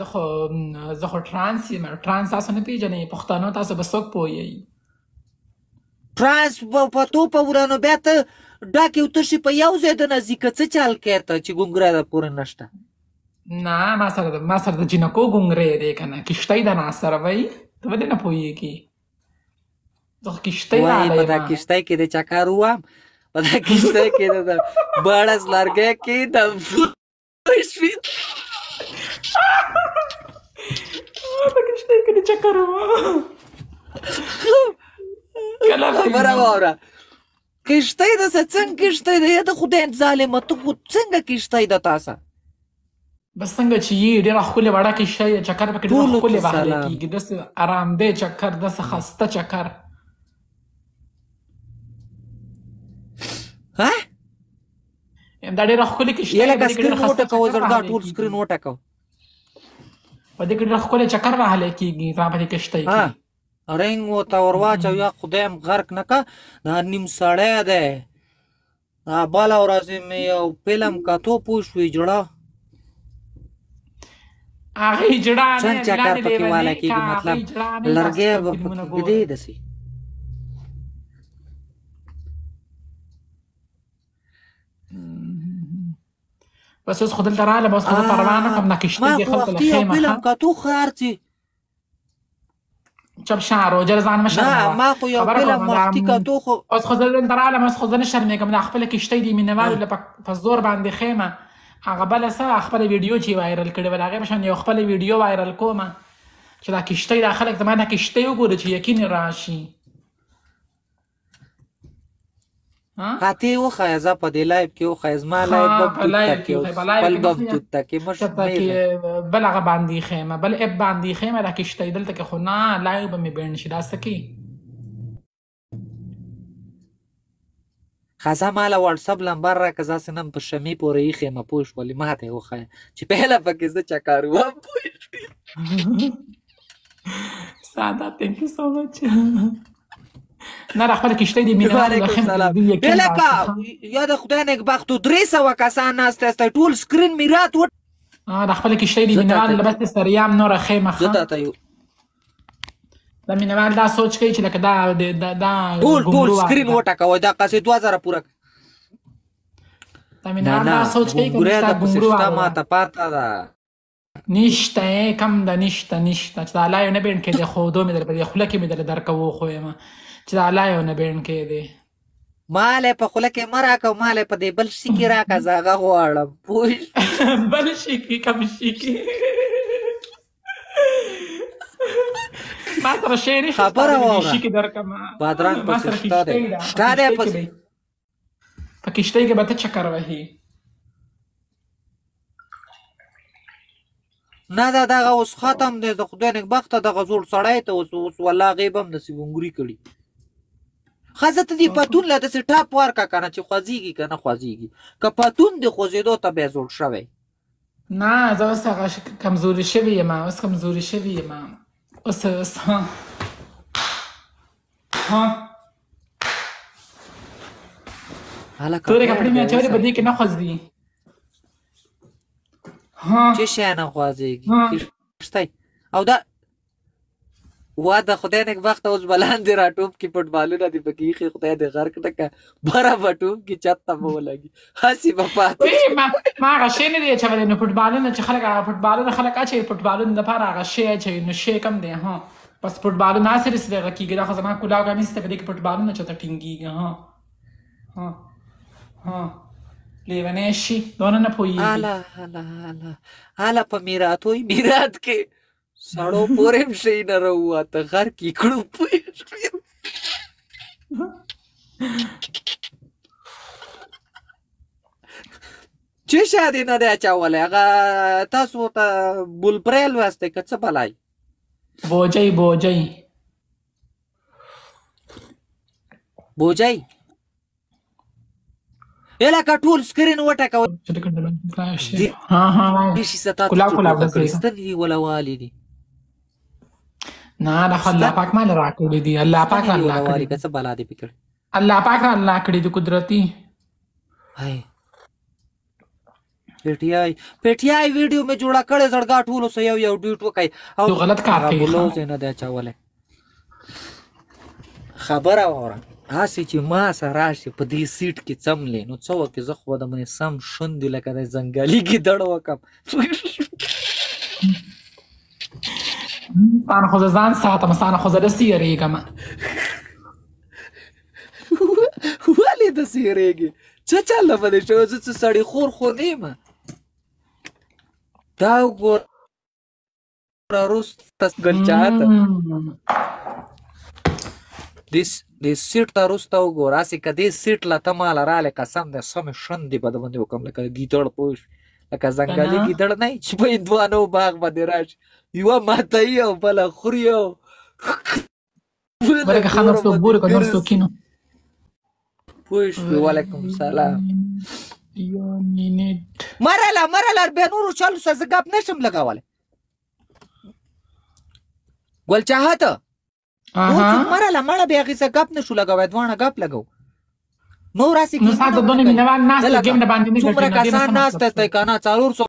زه خو ټرانس یم. ټرانس تاسو نه پیژنئ، پښتانه تاسو به څوک پوهیږئ؟ ټرانس په تو په ورانو بیا ته ډاکې او تشې په یو ځای د نزدیکه څه چل کوې ته چې ګونګره ده پورې نشته؟ نه ما سره د جینکو ګونګرې دی که نه، کښتۍ ده ناسره وایي، ته ولې نه پوهېږي؟ زه خو کښتۍ راغلی یم. په دا کښتۍ کې د چکر ووم، په دا کښتۍ کې د بړز لرګی کې د شوي په کښتۍ کې د چکر ووم. خبره واوره، کښتۍ ده څه څنګه کښتۍ ده؟ یا د خدای ظالمه ته خو څنګه کښتۍ ده تاسه؟ بس څنګه چې یې ډېره ښکلې وړه کښتۍ ده، چکر پکې ډېره ښکلې وهلی کېږي، داسې ارامدی چکر، داسې ښایسته چکر. دا ډېره ښکلې کښتۍ ده. لکه سکرین وټکوه زړګا، ټول سکرین وټکوه. په دې کې ډېر ښکلی چکر وهلی کېږي زما په دې کښتۍ کې. رنګ ورته ور واچوه، یا خدای م غرق نه که، دا نیم سړی دی. بله ورځ مې یو فلم کتو پوه شوې جړه هغې جړه څنګه چکر پکې والی کېږي، مطلب لرګی به پکې ږدې داسې. بس اوس خو دلته راغلم، اوس خو زه پروا نه کړم، دا کښتۍ دې خلکو له ما خیمه فلم کتو خارڅې چپ شه روجر ځان مه شرموه. ما خو یو فلم وختي کتو خو اوس خو زه دلته راغلم، اوس خو زه نه شرمېږم. دا خپله کښتۍ د مینهوالو په زور باندې خیمه، هغه بله څه خپله ویډیو چې وایرل کړې وه، د هغې په شان یو خپله ویډیو وایرل کومه چې دا کښتۍ دا خلک زما دا کښتۍ وګوره چې یقین یې راشي. قاطع وښایه، زه په دې لایف کې وښایه، زما لایف به توت کې خپل به توت کې بل هغه باندې خیمه، بل اپ باندې خیمه، دا کښتۍ دلته کې خو نه لایو به مې بینډ شي. دا څه کې ښځه ماله واټساپ لمبر راکړه، زه هسې نن په شمې پورې ایښې یم، پوه شولې؟ ما ته یې وښایه چې پهله پکې زه چکر وم، پوه شوې؟ ساده تhank you so much. نه دا خپله کښتۍ د مینهوالو د خیمه لکه یا د خدای نېکبختو 300 کسان ناست یاست، ټول سکرین مې رات وټ دا خپله کښتۍ د مینهوالو د بس د سریام نوره خیمه ښه. دا مینهوال دا سوچ کوي چې لکه دا ټول سکرین وټکوئ، دا قصې 2000 پوره. دا مینهوال دا سوچ کوي که دا ګونګرو ماته پاته ده نشته کم ده، نشته چې دا لایو نه بینډ کېدی، خودو مې در په دې خوله کې مې در درکه وښویمه چې دا لایو نه بینډ کېدی. مالی په خوله کې مه راکړه، مالی په دې بل شي کې راکړه، زه هغه غواړم، پوه بل شي کې کم شي کې ما سره شی نشته، خبره واوره، شي کې درکړمه. بادرنګ پسې شته دی، شته دی په کښتۍ کې به ته چکر وهي. نه دا دغه اوس ختم دی، د خدای نېکبخته دغه زوړ سړی ته اوس والله هغې به هم داسې ګونګري کړي. ښځه ته دې پتون له داسې ټاپ ورکړه که نه چې خوځېږي که نه خوځېږي، که پتون دې خوځېدو ته بیا زوړ شوی. نه زه اوس هغه کمزوري شوې یم، اوس کمزوري شوې یم، اوس تورې کپړې مې اچولې په دې کې نه خوځي. چه شی نه خوځېږي کښتۍ او دا وا د خدای نېکبخته اوس به لاندې راټوپ کړي، فټبالونه دې پکې ایښي، خدای دې غرق نه کړه، بره به ټوپ کړي، چت ته به ولګي، هسې به پاتې. ما هغه شی نه دی اچولی، نو فټبالونه چې خلک هغه فټبالونه خلک اچوي، فټبالونو دپاره هغه شی اچوي، نو شی کم دی. بس فټبالونه هسې داسې دغه کېږي، دا خو زما کلاو کمیس ته په دې کې فټبالونه چېرته ټینګېږي. لیونی شي دونه نه پوهېږي. هله په میراتوی میرات کې سړو پورې هم شی نه راووته، غر کې کړو، پوه شوې؟ چې شی دې نه دی اچولی، هغه تاسو ورته بولپری لوستی که څه بلای؟ بوجۍ لکه ټول سکرین وټکوه، ستن دي ولوالي دي. نه دا خو الله پاک ماله راکړي دي، الله پاک الله کړي، که څه بلا دې پکړي، الله پاک الله کړي دي قدرتي. پیټیای ویډیو مې جوړه کړې زړګا ټولو سه یو ډیوټ وکای او غلط کار کوي بلوز نه دی چاوله خبره وره هسې چې ما سره راشي په دې سیټ کې څملې نو څه وکړې زه خو به د منې سم شوندې لکه د ځنګلي ګیدړ وکړم ستانه خو زه ځان ساتم ستانه خو زه داسې یېرېږم ولې داسې یېرېږې څه چله به دې شوی زه څه سړی خور نه یم دا وګوره وروسته ګلچاته د سیټ ته وروسته وګوره هسې که دې سیټ له ته ماله رالی قسم دی سمې شونډې به د باندې وکړم لکه ګیدړ پوه شو لکه ځنګلي ګیدړ نه وي چې په هندوانو باغ باندې راشي یوه ماتوي او بله خوري او بلکه ښه نور څوک ګوري که نور څوک کینو پوه شوې وعلیکم سلام یو منټ مرله بیا نورو چالو سره زه ګپ نشم لګولی ګل چاهته مرله مړه بیا هغې سره ګپ نشو لګوی دواړه ګپ لګو نور هسې نو ستا د دونه مینهوال ناست ګیم نه باندې نه ګټي څومره کسان ناسته دی که نه 400